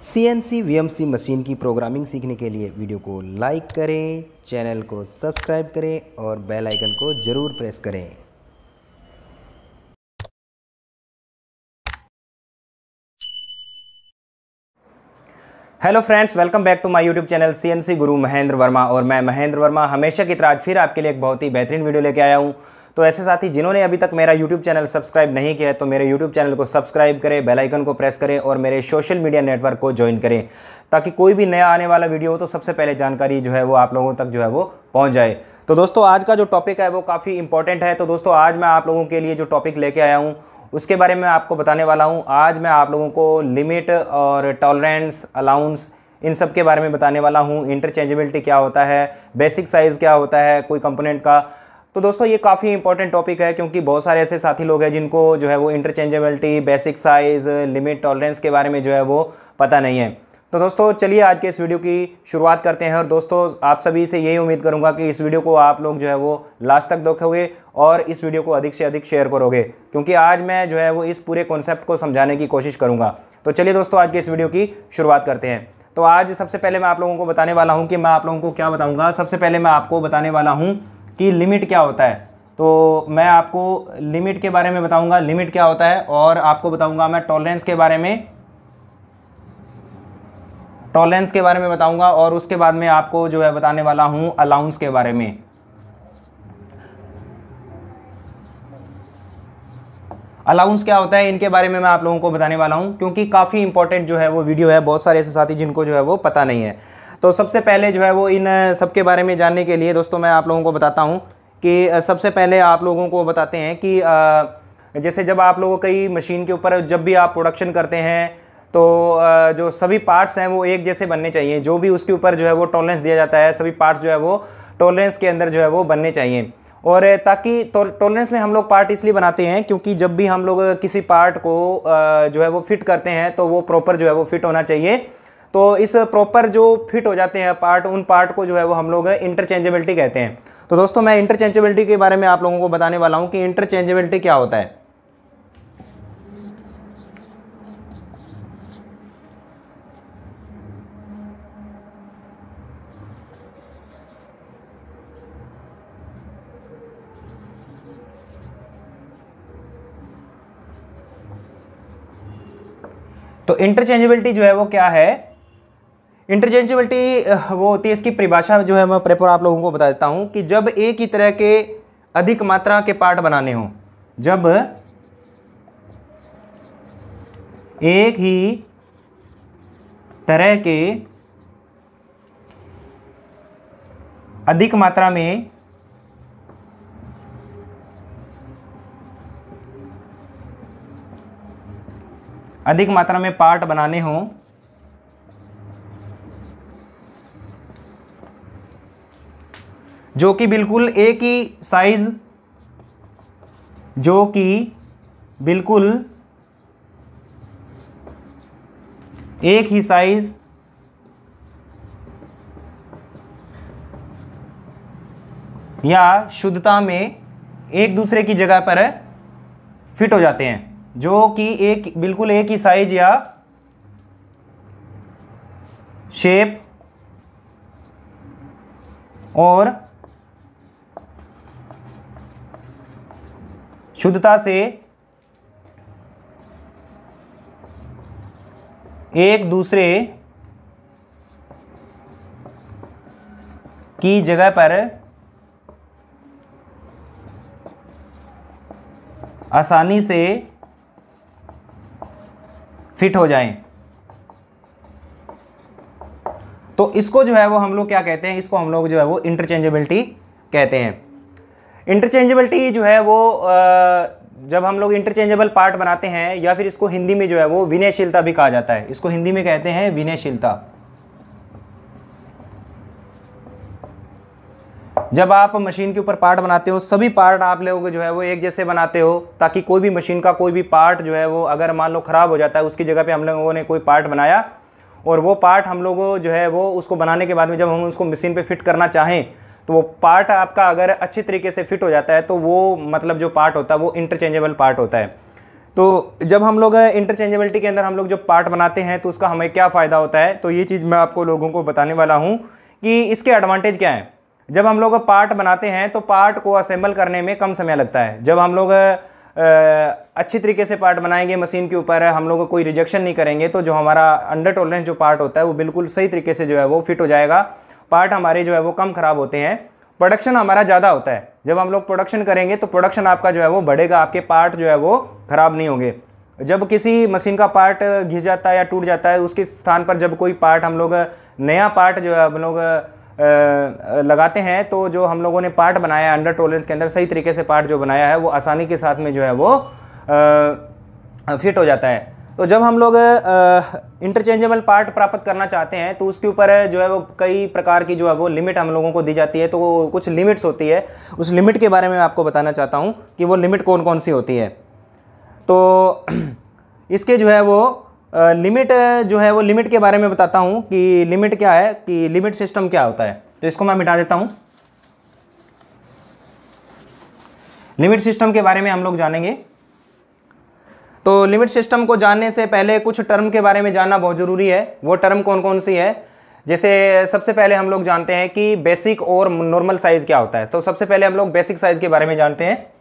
CNC VMC machine की programming सीखने के लिए वीडियो को लाइक करें, चैनल को सब्सक्राइब करें और बेल आइकन को ज़रूर प्रेस करें। Hello friends, welcome back to my YouTube channel CNC Guru Mahendra Verma. और मैं महेंद्र वर्मा हमेशा की तरह आज फिर आपके लिए एक बहुत ही बेहतरीन वीडियो लेके आया हूँ। तो ऐसे साथी जिन्होंने अभी तक मेरा यूट्यूब चैनल सब्सक्राइब नहीं किया है तो मेरे यूट्यूब चैनल को सब्सक्राइब करें, बेल आइकन को प्रेस करें और मेरे सोशल मीडिया नेटवर्क को ज्वाइन करें, ताकि कोई भी नया आने वाला वीडियो हो तो सबसे पहले जानकारी जो है वो आप लोगों तक जो है वो पहुँच जाए। तो दोस्तों आज का जो टॉपिक है वो काफ़ी इंपॉर्टेंट है। तो दोस्तों आज मैं आप लोगों के लिए जो टॉपिक लेके आया हूँ उसके बारे में आपको बताने वाला हूँ। आज मैं आप लोगों को लिमिट और टॉलरेंस, अलाउंस, इन सब के बारे में बताने वाला हूँ। इंटरचेंजेबिलिटी क्या होता है, बेसिक साइज़ क्या होता है कोई कंपोनेंट का। तो दोस्तों ये काफ़ी इंपॉर्टेंट टॉपिक है, क्योंकि बहुत सारे ऐसे साथी लोग हैं जिनको जो है वो interchangeability, basic size, limit, tolerance के बारे में जो है वो पता नहीं है। तो दोस्तों चलिए आज के इस वीडियो की शुरुआत करते हैं। और दोस्तों आप सभी से यही उम्मीद करूंगा कि इस वीडियो को आप लोग जो है वो लास्ट तक देखोगे और इस वीडियो को अधिक से अधिक शेयर करोगे, क्योंकि आज मैं जो है वो इस पूरे कॉन्सेप्ट को समझाने की कोशिश करूँगा। तो चलिए दोस्तों आज के इस वीडियो की शुरुआत करते हैं। तो आज सबसे पहले मैं आप लोगों को बताने वाला हूं कि मैं आप लोगों को क्या बताऊंगा। सबसे पहले मैं आपको बताने वाला हूं कि लिमिट क्या होता है। तो मैं आपको लिमिट के बारे में बताऊंगा, लिमिट क्या होता है, और आपको बताऊंगा मैं टॉलरेंस के बारे में, बताऊंगा। और उसके बाद में आपको जो है बताने वाला हूं अलाउंस के बारे में। अलाउंस क्या होता है इनके बारे में मैं आप लोगों को बताने वाला हूं, क्योंकि काफ़ी इंपॉर्टेंट जो है वो वीडियो है। बहुत सारे ऐसे साथी जिनको जो है वो पता नहीं है। तो सबसे पहले जो है वो इन सब के बारे में जानने के लिए दोस्तों मैं आप लोगों को बताता हूं कि सबसे पहले आप लोगों को बताते हैं कि जैसे जब आप लोगों कई मशीन के ऊपर जब भी आप प्रोडक्शन करते हैं तो जो सभी पार्ट्स हैं वो एक जैसे बनने चाहिए। जो भी उसके ऊपर जो है वो टॉलरेंस दिया जाता है, सभी पार्ट्स जो है वो टॉलरेंस के अंदर जो है वो बनने चाहिए। और ताकि टॉलरेंस में हम लोग पार्ट इसलिए बनाते हैं क्योंकि जब भी हम लोग किसी पार्ट को जो है वो फिट करते हैं तो वो प्रॉपर जो है वो फिट होना चाहिए। तो इस प्रॉपर जो फिट हो जाते हैं पार्ट, उन पार्ट को जो है वो हम लोग इंटरचेंजेबिलिटी कहते हैं। तो दोस्तों मैं इंटरचेंजेबिलिटी के बारे में आप लोगों को बताने वाला हूँ कि इंटरचेंजेबिलिटी क्या होता है। तो इंटरचेंजेबिलिटी जो है वो क्या है, इंटरचेंजेबिलिटी वो होती है, इसकी परिभाषा जो है मैं प्रॉपर आप लोगों को बता देता हूं कि जब एक ही तरह के अधिक मात्रा के पार्ट बनाने हों, जब एक ही तरह के अधिक मात्रा में पार्ट बनाने हों जो कि बिल्कुल एक ही साइज, या शुद्धता में एक दूसरे की जगह पर फिट हो जाते हैं, जो कि बिल्कुल एक ही साइज या शेप और शुद्धता से एक दूसरे की जगह पर आसानी से फिट हो जाएं। तो इसको जो है वो हम लोग क्या कहते हैं, इसको हम लोग जो है वो इंटरचेंजेबिलिटी कहते हैं। इंटरचेंजेबिलिटी जो है वो जब हम लोग इंटरचेंजेबल पार्ट बनाते हैं, या फिर इसको हिंदी में जो है वो विनयशीलता भी कहा जाता है, इसको हिंदी में कहते हैं विनयशीलता। जब आप मशीन के ऊपर पार्ट बनाते हो, सभी पार्ट आप लोग जो है वो एक जैसे बनाते हो, ताकि कोई भी मशीन का कोई भी पार्ट जो है वो अगर मान लो ख़राब हो जाता है, उसकी जगह पे हम लोगों ने कोई पार्ट बनाया और वो पार्ट हम लोगों जो है वो उसको बनाने के बाद में जब हम उसको मशीन पे फिट करना चाहें तो वो पार्ट आपका अगर अच्छी तरीके से फिट हो जाता है तो वो मतलब जो पार्ट होता है वो इंटरचेंजेबल पार्ट होता है। तो जब हम लोग इंटरचेंजेबिलिटी के अंदर हम लोग जो पार्ट बनाते हैं तो उसका हमें क्या फ़ायदा होता है, तो ये चीज़ मैं आपको लोगों को बताने वाला हूँ कि इसके एडवांटेज क्या हैं। जब हम लोग पार्ट बनाते हैं तो पार्ट को असेंबल करने में कम समय लगता है। जब हम लोग अच्छी तरीके से पार्ट बनाएंगे मशीन के ऊपर, हम लोग कोई रिजेक्शन नहीं करेंगे, तो जो हमारा अंडर टॉलरेंस जो पार्ट होता है वो बिल्कुल सही तरीके से जो है वो फिट हो जाएगा। पार्ट हमारे जो है वो कम ख़राब होते हैं, प्रोडक्शन हमारा ज़्यादा होता है। जब हम लोग प्रोडक्शन करेंगे तो प्रोडक्शन आपका जो है वो बढ़ेगा, आपके पार्ट जो है वो ख़राब नहीं होंगे। जब किसी मशीन का पार्ट घिस जाता है या टूट जाता है, उसके स्थान पर जब कोई पार्ट हम लोग नया पार्ट जो है हम लोग लगाते हैं, तो जो हम लोगों ने पार्ट बनाया है अंडर टॉलरेंस के अंदर, सही तरीके से पार्ट जो बनाया है वो आसानी के साथ में जो है वो फिट हो जाता है। तो जब हम लोग इंटरचेंजेबल पार्ट प्राप्त करना चाहते हैं तो उसके ऊपर जो है वो कई प्रकार की जो है वो लिमिट हम लोगों को दी जाती है। तो कुछ लिमिट्स होती है, उस लिमिट के बारे में आपको बताना चाहता हूँ कि वो लिमिट कौन कौन सी होती है। तो इसके जो है वो लिमिट जो है वो लिमिट के बारे में बताता हूँ कि लिमिट क्या है, कि लिमिट सिस्टम क्या होता है। तो इसको मैं मिटा देता हूँ। लिमिट सिस्टम के बारे में हम लोग जानेंगे। तो लिमिट सिस्टम को जानने से पहले कुछ टर्म के बारे में जानना बहुत ज़रूरी है। वो टर्म कौन कौन सी है, जैसे सबसे पहले हम लोग जानते हैं कि बेसिक और नॉर्मल साइज़ क्या होता है। तो सबसे पहले हम लोग बेसिक साइज़ के बारे में जानते हैं।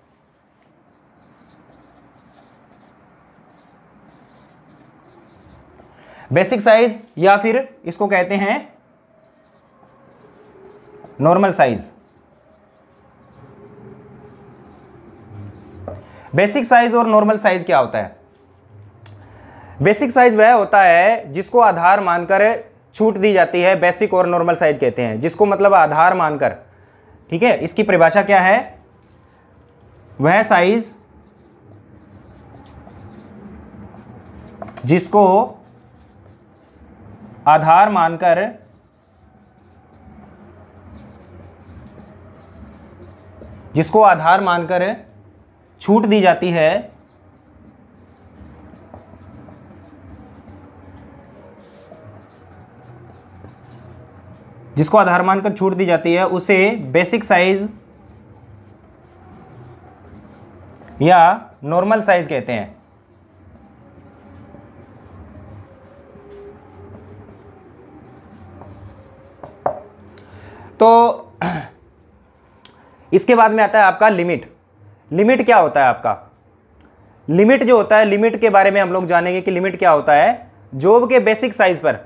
बेसिक साइज या फिर इसको कहते हैं नॉर्मल साइज। बेसिक साइज और नॉर्मल साइज क्या होता है? बेसिक साइज वह होता है जिसको आधार मानकर छूट दी जाती है, बेसिक और नॉर्मल साइज कहते हैं, जिसको मतलब आधार मानकर। ठीक है, इसकी परिभाषा क्या है? वह साइज जिसको आधार मानकर छूट दी जाती है, जिसको आधार मानकर छूट दी जाती है उसे बेसिक साइज या नॉर्मल साइज कहते हैं। तो इसके बाद में आता है आपका लिमिट। लिमिट क्या होता है आपका? लिमिट जो होता है, लिमिट के बारे में हम लोग जानेंगे कि लिमिट क्या होता है। जॉब के बेसिक साइज पर,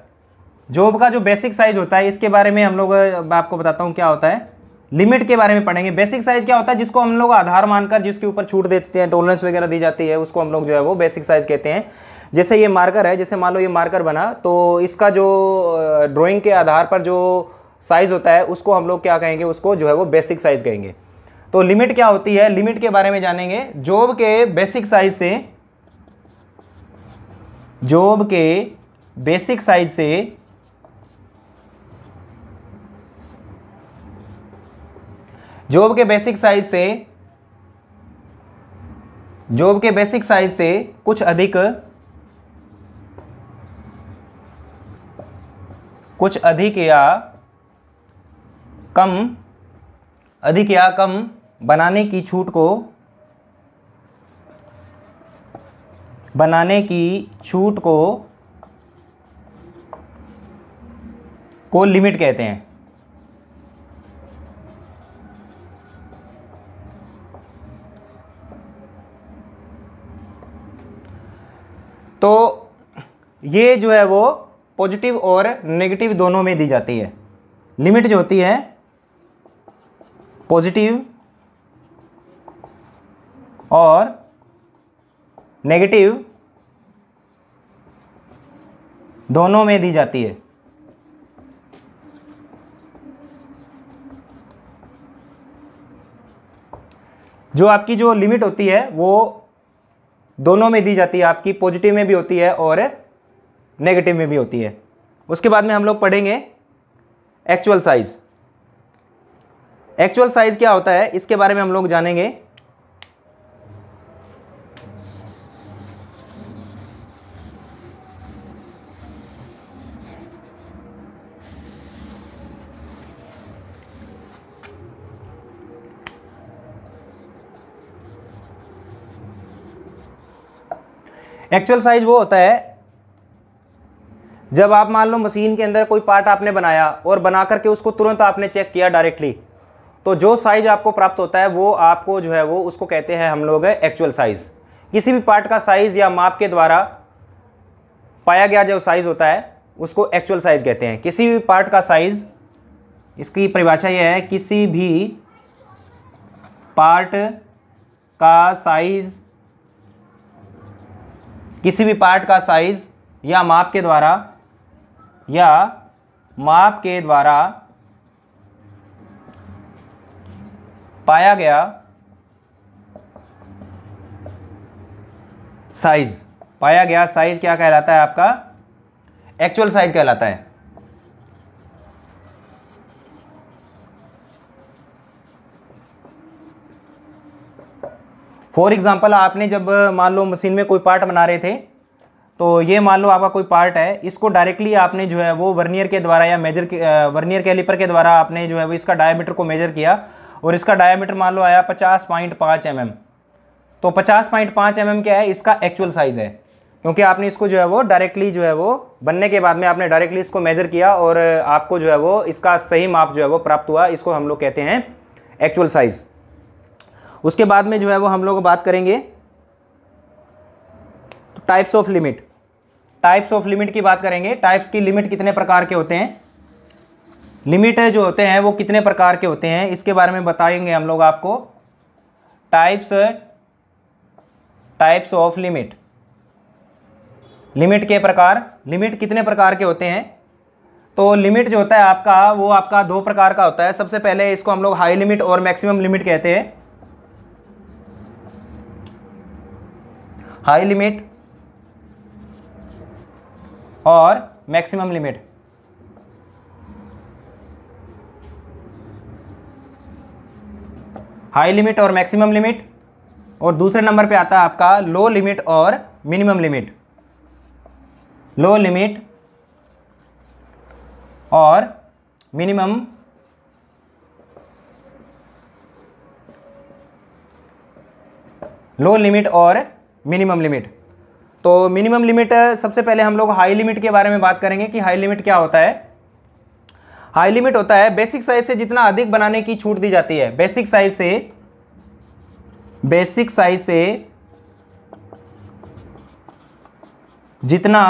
जॉब का जो बेसिक साइज होता है इसके बारे में हम लोग, मैं आपको बताता हूं क्या होता है। लिमिट के बारे में पढ़ेंगे। बेसिक साइज क्या होता है? जिसको हम लोग आधार मानकर जिसके ऊपर छूट देते हैं, टॉलरेंस वगैरह दी जाती है, उसको हम लोग जो है वो बेसिक साइज कहते हैं। जैसे ये मार्कर है, जैसे मान लो ये मार्कर बना, तो इसका जो ड्राइंग के आधार पर जो साइज होता है उसको हम लोग क्या कहेंगे? उसको जो है वो बेसिक साइज कहेंगे। तो लिमिट क्या होती है, लिमिट के बारे में जानेंगे। जॉब के बेसिक साइज से, जॉब के बेसिक साइज से जॉब के बेसिक साइज से जॉब के बेसिक साइज से कुछ अधिक या कम बनाने की छूट को लिमिट कहते हैं। तो ये जो है वो पॉजिटिव और नेगेटिव दोनों में दी जाती है। लिमिट जो होती है पॉजिटिव और नेगेटिव दोनों में दी जाती है। जो आपकी जो लिमिट होती है वो दोनों में दी जाती है, आपकी पॉजिटिव में भी होती है और नेगेटिव में भी होती है। उसके बाद में हम लोग पढ़ेंगे एक्चुअल साइज। एक्चुअल साइज क्या होता है इसके बारे में हम लोग जानेंगे। एक्चुअल साइज वो होता है जब आप मान लो मशीन के अंदर कोई पार्ट आपने बनाया और बना करके उसको तुरंत आपने चेक किया डायरेक्टली, तो जो साइज आपको प्राप्त होता है वो आपको जो है वो उसको कहते हैं हम लोग एक्चुअल साइज। किसी भी पार्ट का साइज या माप के द्वारा पाया गया जो साइज होता है उसको एक्चुअल साइज कहते हैं। किसी भी पार्ट का साइज, इसकी परिभाषा यह है, किसी भी पार्ट का साइज, किसी भी पार्ट का साइज या माप के द्वारा पाया गया साइज क्या कहलाता है? आपका एक्चुअल साइज कहलाता है। फॉर एग्जांपल, आपने जब मान लो मशीन में कोई पार्ट बना रहे थे, तो ये मान लो आपका कोई पार्ट है, इसको डायरेक्टली आपने जो है वो वर्नियर के द्वारा या वर्नियर कैलिपर के द्वारा आपने जो है वो इसका डायमीटर को मेजर किया और इसका डायमीटर मान लो आया 50.5 mm। तो 50.5 mm क्या है? इसका एक्चुअल साइज है, क्योंकि आपने इसको जो है वो डायरेक्टली जो है वो बनने के बाद में आपने डायरेक्टली इसको मेजर किया और आपको जो है वो इसका सही माप जो है वो प्राप्त हुआ। इसको हम लोग कहते हैं एक्चुअल साइज। उसके बाद में जो है वो हम लोग बात करेंगे types of limit. Types of limit की बात करेंगे। टाइप्स की लिमिट कितने प्रकार के होते हैं, लिमिट जो होते हैं वो कितने प्रकार के होते हैं, इसके बारे में बताएंगे हम लोग आपको। टाइप्स ऑफ लिमिट, लिमिट के प्रकार। लिमिट कितने प्रकार के होते हैं? तो लिमिट जो होता है आपका वो आपका दो प्रकार का होता है। सबसे पहले इसको हम लोग हाई लिमिट और मैक्सिमम लिमिट कहते हैं। हाई लिमिट और मैक्सिमम लिमिट। हाई लिमिट और मैक्सिमम लिमिट। और दूसरे नंबर पे आता है आपका लो लिमिट और मिनिमम लिमिट। लो लिमिट और मिनिमम लो लिमिट और मिनिमम लिमिट। तो मिनिमम लिमिट, सबसे पहले हम लोग हाई लिमिट के बारे में बात करेंगे कि हाई लिमिट क्या होता है। हाई लिमिट होता है बेसिक साइज से जितना अधिक बनाने की छूट दी जाती है। बेसिक साइज से जितना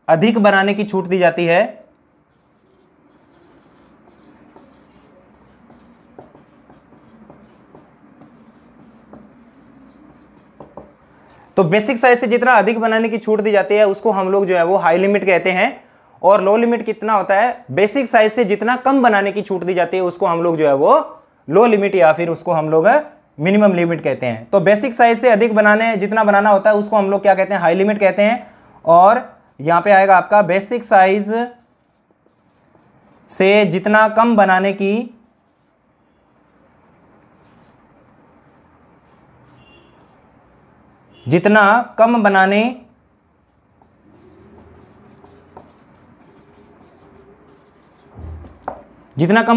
अधिक बनाने की छूट दी जाती है, तो बेसिक साइज से जितना अधिक बनाने की छूट दी जाती है उसको हम लोग जो है वो हाई लिमिट कहते हैं। और लो लिमिट कितना होता है? बेसिक साइज से जितना कम बनाने की छूट दी जाती है उसको हम लोग जो है वो लो लिमिट या फिर उसको हम लोग मिनिमम लिमिट कहते हैं। तो बेसिक साइज से अधिक जितना बनाना होता है उसको हम लोग क्या कहते हैं? हाई लिमिट कहते हैं। और यहां पे आएगा आपका बेसिक साइज से जितना कम बनाने की जितना कम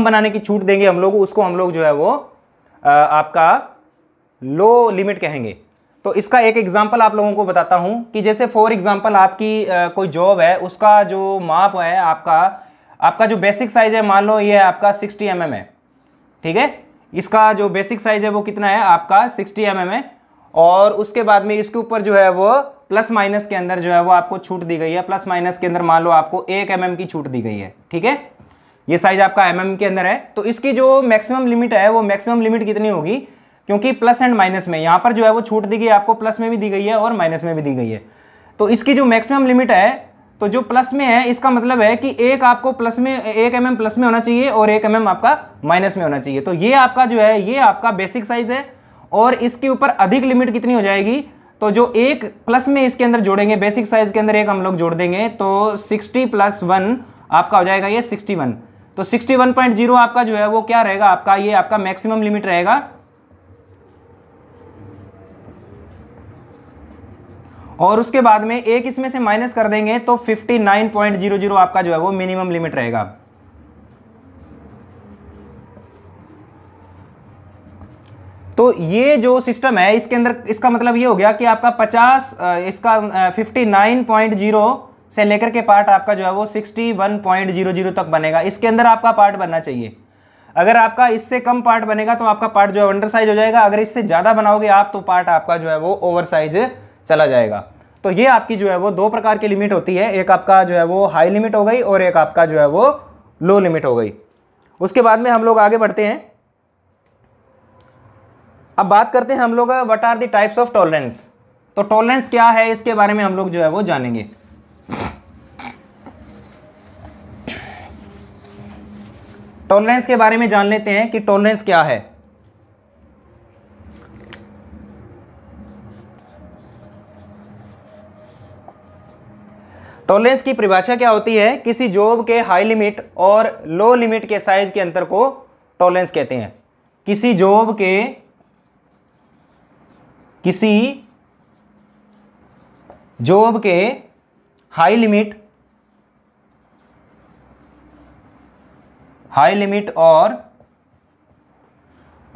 बनाने की छूट देंगे हम लोग, उसको हम लोग जो है वो आपका लो लिमिट कहेंगे। तो इसका एक एग्जांपल आप लोगों को बताता हूं कि जैसे फॉर एग्जांपल आपकी कोई जॉब है, उसका जो माप है आपका जो बेसिक साइज है, मान लो ये आपका 60 mm है, ठीक है। इसका जो बेसिक साइज है वो कितना है? आपका 60 mm है। और उसके बाद में इसके ऊपर जो है वो प्लस माइनस के अंदर जो है वो आपको छूट दी गई है। प्लस माइनस के अंदर मान लो आपको 1 mm की छूट दी गई है, ठीक है। ये साइज आपका mm के अंदर है। तो इसकी जो मैक्सिमम लिमिट है वो मैक्सिमम लिमिट कितनी होगी? क्योंकि प्लस एंड माइनस में यहाँ पर जो है वो छूट दी गई, आपको प्लस में भी दी गई है और माइनस में भी दी गई है। तो इसकी जो मैक्सिमम लिमिट है, तो जो प्लस में है इसका मतलब है कि एक आपको प्लस में 1 mm प्लस में होना चाहिए और 1 mm आपका माइनस में होना चाहिए। तो ये आपका जो है ये आपका बेसिक साइज है। और इसके ऊपर अधिक लिमिट कितनी हो जाएगी? तो जो एक प्लस में इसके अंदर जोड़ेंगे, बेसिक साइज के अंदर एक हम लोग जोड़ देंगे, तो 60 + 1 आपका हो जाएगा ये 61। तो 61.0 आपका जो है वो क्या रहेगा? आपका ये आपका मैक्सिमम लिमिट रहेगा। और उसके बाद में एक इसमें से माइनस कर देंगे तो 59.00 आपका जो है वो मिनिमम लिमिट रहेगा। तो ये जो सिस्टम है इसके अंदर, इसका मतलब ये हो गया कि आपका 59.0 से लेकर के पार्ट आपका जो है वो 61.00 तक बनेगा। इसके अंदर आपका पार्ट बनना चाहिए। अगर आपका इससे कम पार्ट बनेगा तो आपका पार्ट जो है अंडर साइज हो जाएगा। अगर इससे ज़्यादा बनाओगे आप तो पार्ट आपका जो है वो ओवर साइज चला जाएगा। तो ये आपकी जो है वो दो प्रकार की लिमिट होती है, एक आपका जो है वो हाई लिमिट हो गई और एक आपका जो है वो लो लिमिट हो गई। उसके बाद में हम लोग आगे बढ़ते हैं। अब बात करते हैं हम लोग what are the types of tolerance. तो टॉलरेंस क्या है इसके बारे में हम लोग जो है वो जानेंगे। टॉलरेंस के बारे में जान लेते हैं कि टॉलरेंस क्या है। टॉलरेंस की परिभाषा क्या होती है? किसी जॉब के हाई लिमिट और लो लिमिट के साइज के अंतर को टॉलरेंस कहते हैं। किसी जॉब के हाई लिमिट और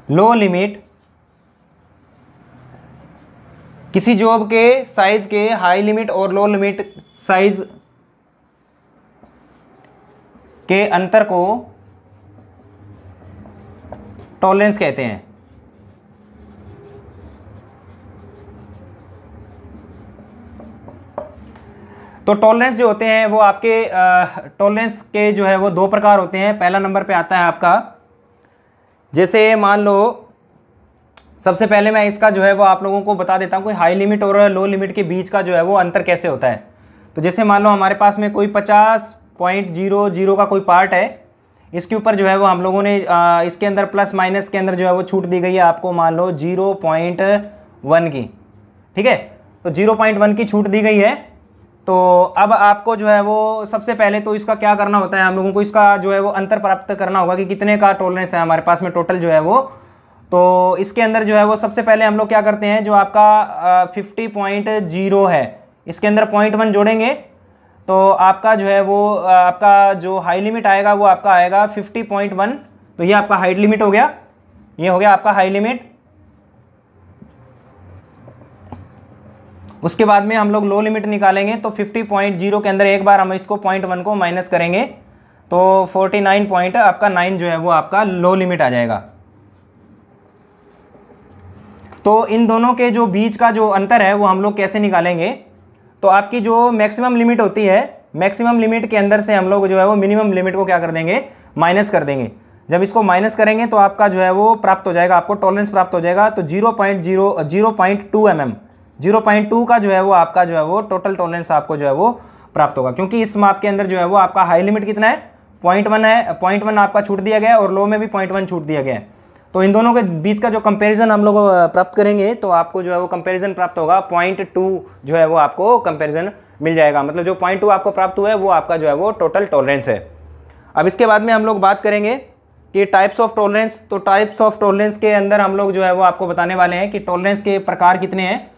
लो लिमिट, किसी जॉब के साइज के हाई लिमिट और लो लिमिट साइज के अंतर को टॉलरेंस कहते हैं। तो टॉलरेंस जो होते हैं वो आपके टॉलरेंस के जो है वो दो प्रकार होते हैं। पहला नंबर पे आता है आपका, जैसे मान लो सबसे पहले मैं इसका जो है वो आप लोगों को बता देता हूँ कोई हाई लिमिट और लो लिमिट के बीच का जो है वो अंतर कैसे होता है। तो जैसे मान लो हमारे पास में कोई 50.00 का कोई पार्ट है, इसके ऊपर जो है वो हम लोगों ने इसके अंदर प्लस माइनस के अंदर जो है वो छूट दी गई है आपको, मान लो 0.1 की, ठीक है। तो 0.1 की छूट दी गई है। तो अब आपको जो है वो सबसे पहले तो इसका क्या करना होता है, हम लोगों को इसका जो है वो अंतर प्राप्त करना होगा कि कितने का टॉलरेंस है हमारे पास में टोटल जो है वो। तो इसके अंदर जो है वो सबसे पहले हम लोग क्या करते हैं, जो आपका 50.0 है इसके अंदर 0.1 जोड़ेंगे तो आपका जो है वो आपका जो हाई लिमिट आएगा वो आपका आएगा 50.1। तो ये आपका हाइट लिमिट हो गया, ये हो गया आपका हाई लिमिट। उसके बाद में हम लोग लो लिमिट निकालेंगे तो 50.0 के अंदर एक बार हम इसको 0.1 को माइनस करेंगे तो 49.9 जो है वो आपका लो लिमिट आ जाएगा। तो इन दोनों के जो बीच का जो अंतर है वो हम लोग कैसे निकालेंगे, तो आपकी जो मैक्सिमम लिमिट होती है, मैक्सिमम लिमिट के अंदर से हम लोग जो है वो मिनिमम लिमिट को क्या कर देंगे, माइनस कर देंगे। जब इसको माइनस करेंगे तो आपका जो है वो प्राप्त हो जाएगा, आपको टॉलरेंस प्राप्त हो जाएगा। तो 0.2 mm, 0.2 का जो है वो आपका जो है वो टोटल टॉलरेंस आपको जो है वो प्राप्त होगा। क्योंकि इस माप के अंदर जो है वो आपका हाई लिमिट कितना है, 0.1 है, 0.1 आपका छूट दिया गया है और लो में भी 0.1 छूट दिया गया है। तो इन दोनों के बीच का जो कंपैरिजन हम लोग प्राप्त करेंगे तो आपको जो है वो कंपैरिजन प्राप्त होगा 0.2 जो है वो आपको कंपैरिजन मिल जाएगा। मतलब जो 0.2 आपको प्राप्त हुआ है वो आपका जो है वो टोटल टॉलरेंस है। अब इसके बाद में हम लोग बात करेंगे कि टाइप्स ऑफ टॉलरेंस। तो टाइप्स ऑफ टॉलरेंस के अंदर हम लोग जो है वो आपको बताने वाले हैं कि टॉलरेंस के प्रकार कितने हैं।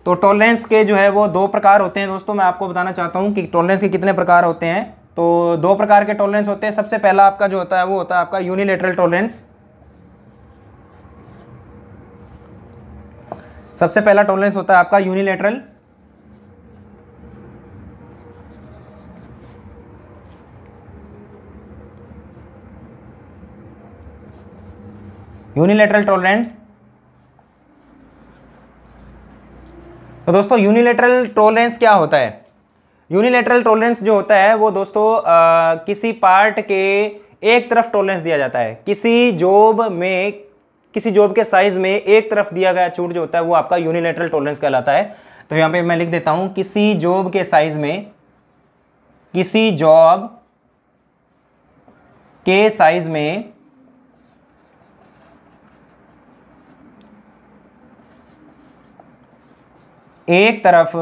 तो टॉलरेंस के जो है वो दो प्रकार होते हैं दोस्तों। मैं आपको बताना चाहता हूँ कि टॉलरेंस के कितने प्रकार होते हैं। तो दो प्रकार के टॉलरेंस होते हैं। सबसे पहला आपका जो होता है वो होता है आपका यूनिलेटरल टॉलरेंस। सबसे पहला टॉलरेंस होता है आपका यूनिलेटरल। Unilateral tolerance. तो दोस्तों यूनिलेटरल टॉलरेंस क्या होता है? यूनिलेटरल टॉलरेंस जो होता है वो दोस्तों किसी पार्ट के एक तरफ टॉलरेंस दिया जाता है। किसी जॉब के साइज में एक तरफ दिया गया छूट जो होता है वो आपका यूनिलेटरल टॉलरेंस कहलाता है। तो यहाँ पे मैं लिख देता हूँ, किसी जॉब के साइज में एक तरफ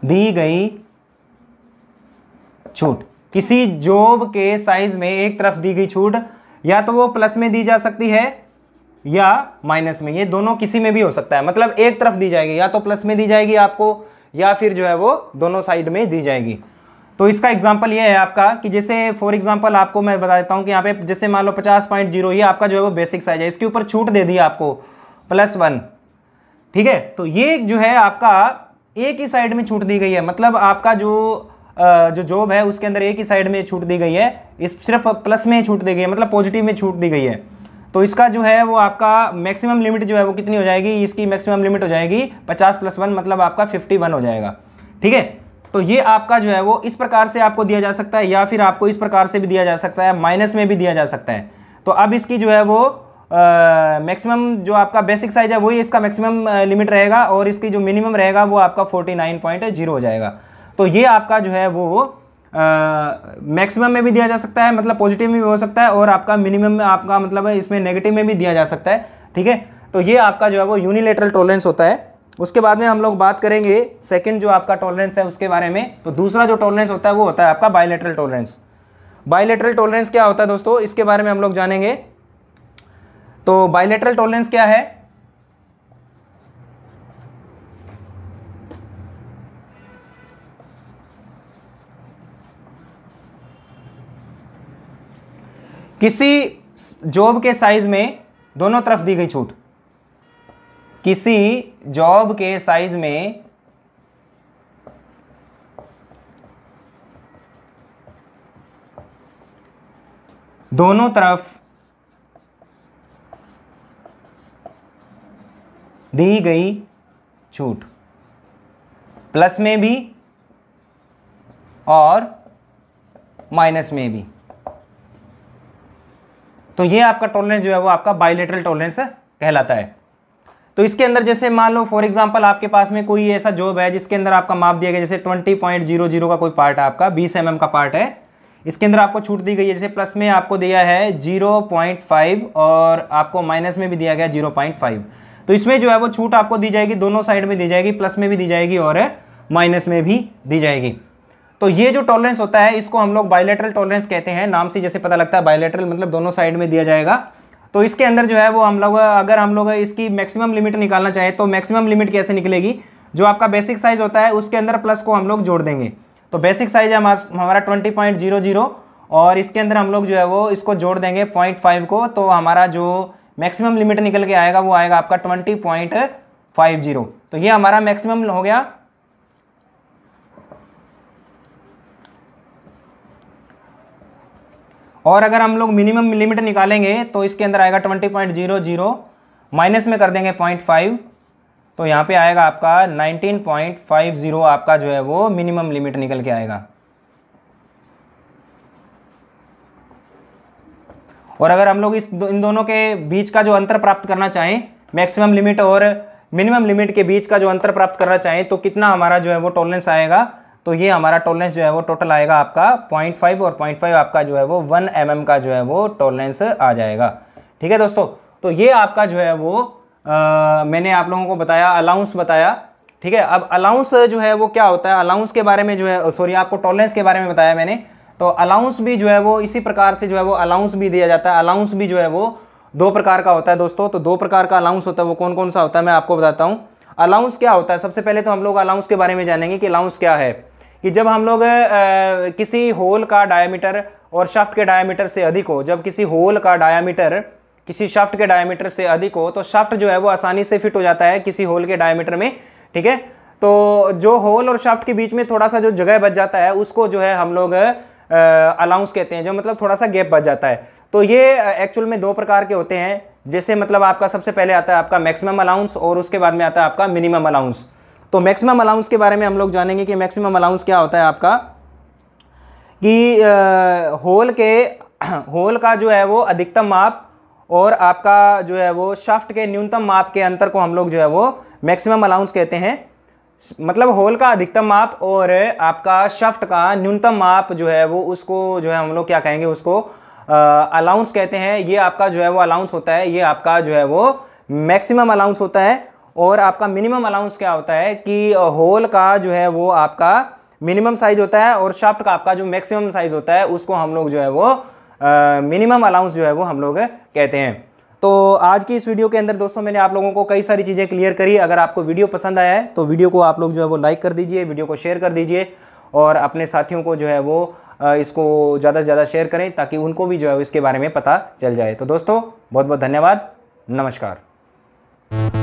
दी गई छूट। किसी जॉब के साइज में एक तरफ दी गई छूट या तो वो प्लस में दी जा सकती है या माइनस में, ये दोनों किसी में भी हो सकता है। मतलब एक तरफ दी जाएगी, या तो प्लस में दी जाएगी आपको या फिर जो है वो दोनों साइड में दी जाएगी। तो इसका एग्जांपल ये है आपका कि जैसे फॉर एग्जांपल आपको मैं बता देता हूँ कि यहाँ पे जैसे मान लो 50.0 ये आपका जो है वो बेसिक साइज है, इसके ऊपर छूट दे दी आपको +1, ठीक है। तो ये जो है आपका एक ही साइड में छूट दी गई है, मतलब आपका जो जॉब है उसके अंदर एक ही साइड में छूट दी गई है, इस सिर्फ प्लस में छूट दी गई है, मतलब पॉजिटिव में छूट दी गई है। तो इसका जो है वो आपका मैक्सिमम लिमिट जो है वो कितनी हो जाएगी, इसकी मैक्सिमम लिमिट हो जाएगी 50 + 1 मतलब आपका 51 हो जाएगा, ठीक है। तो ये आपका जो है वो इस प्रकार से आपको दिया जा सकता है, या फिर आपको इस प्रकार से भी दिया जा सकता है, माइनस में भी दिया जा सकता है। तो अब इसकी जो है वो मैक्सिमम जो आपका बेसिक साइज है वही इसका मैक्सिमम लिमिट रहेगा, और इसकी जो मिनिमम रहेगा वो आपका 49.0 हो जाएगा। तो ये आपका जो है वो मैक्सिमम में भी दिया जा सकता है, मतलब पॉजिटिव में भी हो सकता है, और आपका मिनिमम में आपका मतलब इसमें नेगेटिव में भी दिया जा सकता है, ठीक है। तो ये आपका जो है वो यूनिलेटरल टॉलरेंस होता है। उसके बाद में हम लोग बात करेंगे सेकंड जो आपका टॉलरेंस है उसके बारे में। तो दूसरा जो टॉलरेंस होता है वो होता है आपका बायलैटरल टॉलरेंस। बायलैटरल टॉलरेंस क्या होता है दोस्तों, इसके बारे में हम लोग जानेंगे। तो बायलैटरल टॉलरेंस क्या है, किसी जॉब के साइज में दोनों तरफ दी गई छूट, किसी जॉब के साइज में दोनों तरफ दी गई छूट, प्लस में भी और माइनस में भी। तो ये आपका टॉलरेंस जो है वो आपका बायलैटरल टॉलरेंस कहलाता है। तो इसके अंदर जैसे मान लो फॉर एग्जांपल आपके पास में कोई ऐसा जॉब है जिसके अंदर आपका माप दिया गया, जैसे 20.00 का कोई पार्ट है आपका, 20 mm का पार्ट है, इसके अंदर आपको छूट दी गई है। जैसे प्लस में आपको दिया है 0.5 और आपको माइनस में भी दिया गया 0.5। तो इसमें जो है वो छूट आपको दी जाएगी, दोनों साइड में दी जाएगी, प्लस में भी दी जाएगी और माइनस में भी दी जाएगी। तो ये जो टॉलरेंस होता है इसको हम लोग बायलैटरल टॉलरेंस कहते हैं। नाम से जैसे पता लगता है बायलैटरल मतलब दोनों साइड में दिया जाएगा। तो इसके अंदर जो है वो हम लोग अगर हम लोग इसकी मैक्सिमम लिमिट निकालना चाहें तो मैक्सिमम लिमिट कैसे निकलेगी, जो आपका बेसिक साइज होता है उसके अंदर प्लस को हम लोग जोड़ देंगे। तो बेसिक साइज है हमारा 20.00 और इसके अंदर हम लोग जो है वो इसको जोड़ देंगे 0.5 को, तो हमारा जो मैक्सिमम लिमिट निकल के आएगा वो आएगा आपका 20.50। तो ये हमारा मैक्सिमम हो गया। और अगर हम लोग मिनिमम लिमिट निकालेंगे तो इसके अंदर आएगा 20.00 माइनस में कर देंगे 0.5, तो यहाँ पे आएगा आपका 19.50 आपका जो है वो मिनिमम लिमिट निकल के आएगा। और अगर हम लोग इन दोनों के बीच का जो अंतर प्राप्त करना चाहें, मैक्सिमम लिमिट और मिनिमम लिमिट के बीच का जो अंतर प्राप्त करना चाहें, तो कितना हमारा जो है वो टॉलरेंस आएगा, तो ये हमारा टॉलरेंस जो है वो टोटल आएगा आपका 0.5 और 0.5 आपका जो है वो 1 mm का जो है वो टॉलरेंस आ जाएगा, ठीक है दोस्तों। तो ये आपका जो है वो मैंने आप लोगों को बताया, अलाउंस बताया, ठीक है। अब अलाउंस जो है वो क्या होता है, अलाउंस के बारे में जो है सॉरी आपको टॉलरेंस के बारे में बताया मैंने। तो अलाउंस भी जो है वो इसी प्रकार से जो है वो अलाउंस भी दिया जाता है। अलाउंस भी जो है वो 2 प्रकार का होता है दोस्तों। तो 2 प्रकार का अलाउंस होता है, वो कौन कौन सा होता है मैं आपको बताता हूँ। अलाउंस क्या होता है, सबसे पहले तो हम लोग अलाउंस के बारे में जानेंगे कि अलाउंस क्या है। कि जब हम लोग किसी होल का डायामीटर और शाफ्ट के डायामीटर से अधिक हो, जब किसी होल का डायामीटर किसी शाफ्ट के डायामीटर से अधिक हो, तो शाफ्ट जो है वो आसानी से फिट हो जाता है किसी होल के डायामीटर में, ठीक है। तो जो होल और शाफ्ट के बीच में थोड़ा सा जो जगह बच जाता है उसको जो है हम लोग अलाउंस कहते हैं, जो मतलब थोड़ा सा गैप बच जाता है। तो ये एक्चुअल में 2 प्रकार के होते हैं। जैसे मतलब आपका सबसे पहले आता है आपका मैक्सिमम अलाउंस और उसके बाद में आता है आपका मिनिमम अलाउंस। तो मैक्सिमम अलाउंस के बारे में हम लोग जानेंगे कि मैक्सिमम अलाउंस क्या होता है आपका, कि होल का जो है वो अधिकतम माप और आपका जो है वो शाफ्ट के न्यूनतम माप के अंतर को हम लोग जो है वो मैक्सिमम अलाउंस कहते हैं। मतलब होल का अधिकतम माप और आपका शाफ्ट का न्यूनतम माप जो है वो उसको जो है हम लोग क्या कहेंगे, उसको अलाउंस कहते हैं। ये आपका जो है वो अलाउंस होता है, ये आपका जो है वो मैक्सिमम अलाउंस होता है। और आपका मिनिमम अलाउंस क्या होता है कि होल का जो है वो आपका मिनिमम साइज होता है और शाफ्ट का आपका जो मैक्सिमम साइज होता है उसको हम लोग जो है वो मिनिमम अलाउंस जो है वो हम लोग कहते हैं। तो आज की इस वीडियो के अंदर दोस्तों मैंने आप लोगों को कई सारी चीज़ें क्लियर करी। अगर आपको वीडियो पसंद आया है तो वीडियो को आप लोग जो है वो लाइक कर दीजिए, वीडियो को शेयर कर दीजिए और अपने साथियों को जो है वो इसको ज़्यादा से ज़्यादा शेयर करें ताकि उनको भी जो है इसके बारे में पता चल जाए। तो दोस्तों बहुत बहुत धन्यवाद, नमस्कार।